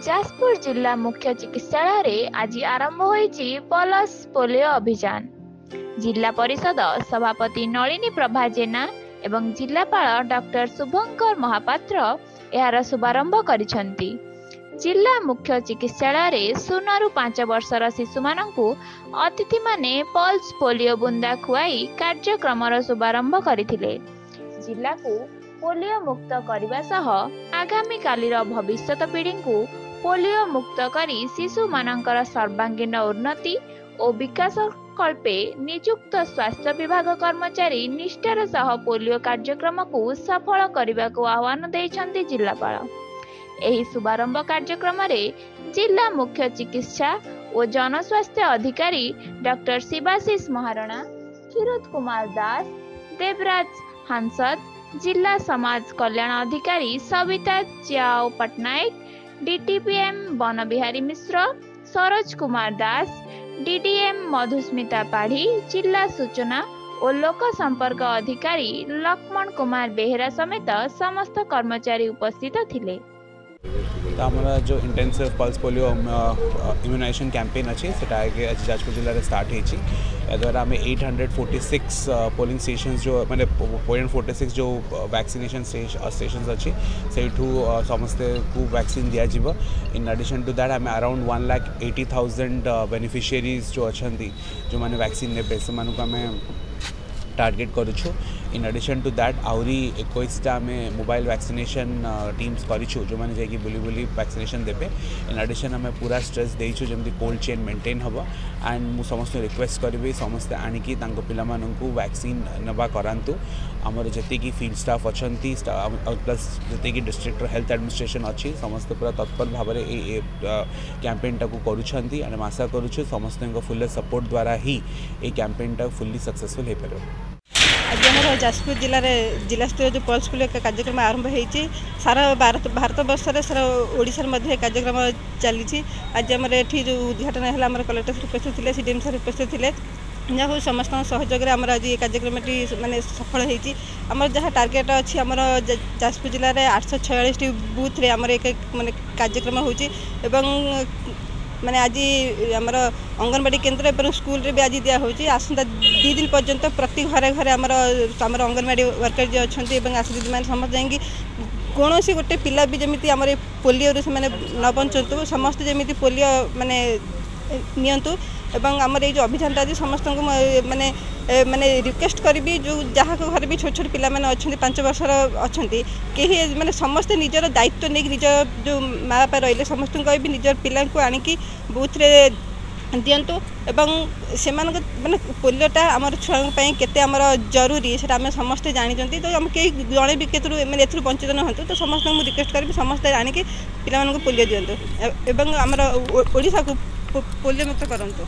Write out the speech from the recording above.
जाजपुर जिला मुख्य चिकित्सालय रे आज आरंभ होईची पल्स पोलियो अभियान। जिला परिषद सभापति नलिनी प्रभा जेना एवं जिलापाल डॉक्टर शुभंकर महापात्र यार शुभारंभ करिसंती। जिला मुख्य चिकित्सालय रे 0 ରୁ 5 वर्षर शिशु मानकु अतिथि माने पल्स पोलियो बुंदा खुआई कार्यक्रम शुभारंभ करथिले। जिला को पोलियो मुक्त करने सह आगामी कालीर भविष्यत पीढ़ी को पोलियो मुक्त करी शिशु मानकर सर्वांगीन उन्नति और विकास कल्पे नियुक्त स्वास्थ्य विभाग कर्मचारी निष्ठार सह पोलियो कार्यक्रम को सफल करने को आह्वान देइछन्ति जिलापाल। एही शुभारंभ कार्यक्रम रे जिला मुख्य चिकित्सा और जनस्वास्थ्य अधिकारी डॉक्टर शिवाशीष महाराणा, क्षीरोद कुमार दास, देवराज हांसद, जिला समाज कल्याण अधिकारी सविता च्याओ पटनायक, डीटीपीएम वन बिहारी मिश्र, सरोज कुमार दास, डीडीएम मधुस्मिता पाढ़ी, जिला सूचना और लोक संपर्क अधिकारी लक्ष्मण कुमार बेहेरा समेत समस्त कर्मचारी उपस्थित थिले। तो हमारा जो intensive pulse polio immunisation campaign अच्छी से आज जाजपुर जिले में स्टार्ट होती द्वारा आम 846 पोलिंग स्टेशन जो मैंने 46 जो वैक्सीनेशन स्टेशन अच्छी से समस्ते को वैक्सीन दिज्व। In addition to that um around 1,80,000 beneficiaries जो अच्छा जो मैंने वैक्सीन ने से आम टार्गेट करूँ। इन एडिशन टू दैट आहरी 21टा आम मोबाइल वैक्सीनेशन टीम्स करूँ जो मैंने जाकि बुली बुली वैक्सीनेशन देवे। इन एडिशन आम पूरा स्ट्रेस देचु जमी कोल्ड चेन मेंटेन हम एंड मु समस्त रिक्वेस्ट करी समस्ते आणिकी पिला वैक्सीन नवा करातु। आमर जी फील्ड स्टाफ अच्छा प्लस जी डिस्ट्रिक्ट हेल्थ एडमिनिस्ट्रेशन अच्छी समस्त पूरा तत्पर भाव में कैंपेन टाक कर आशा करुँ समस्त फुल सपोर्ट द्वारा ही ये कैंपेन टा फुल्ली सक्सेसफुल हो पार। आज आम जाजपुर जिला स्तरीय जो पल्स पोलियो कार्यक्रम आरंभ होती सारा भारत वर्ष सारा ओडिशा मध्य कार्यक्रम चली। आज आम ये जो उद्घाटन है आम कलेक्टर उपस्थित थे, सीडीएम सर उपस्थित थे। जहाँ समस्त सहयोग आम आज ये कार्यक्रम माने सफल होती। आम जहाँ टार्गेट अच्छी आम जाजपुर जिले में 846 बूथ रे आम एक माने कार्यक्रम होची एवं माने आज आमर अंगनवाड़ी केन्द्र एवं स्कूल रे भी आज दिया होची। आसंता 2 दिन पर्यंत प्रति घरे घरे आमर अंगनवाड़ी वर्कर जो अच्छा आशा दीदी मैंने समस्त जाएंगी कौन सी गोटे पिला भी जमी आम पोलियो से मैंने न बंचतु समस्त जमी पोलियो माने नियंतु एवं आमर ये जो अभियान आज समस्त को माने माने रिक्वेस्ट करी जो जहाँ घर भी छोट छोट पिला माने अच्छा 5 वर्षर अच्छा कहीं माने समस्ते निजर दायित्व नहीं निज जो माँ बापा रही समस्त भी निजर पिला को आणिकी बूथ रे दिंतु एवं से माने पोलियोटा आमर छुआ केते आमर जरूरी से आम समस्ते जानते। तो आम कई जड़े भी केतु मैंने ए वंचित न हूँ तो समस्त मुझे रिक्वेस्ट करी समस्ते आणिकी पिला पोलियो दिंतु एवं आमर ओडिशा को पोलियो मुक्त करंतु।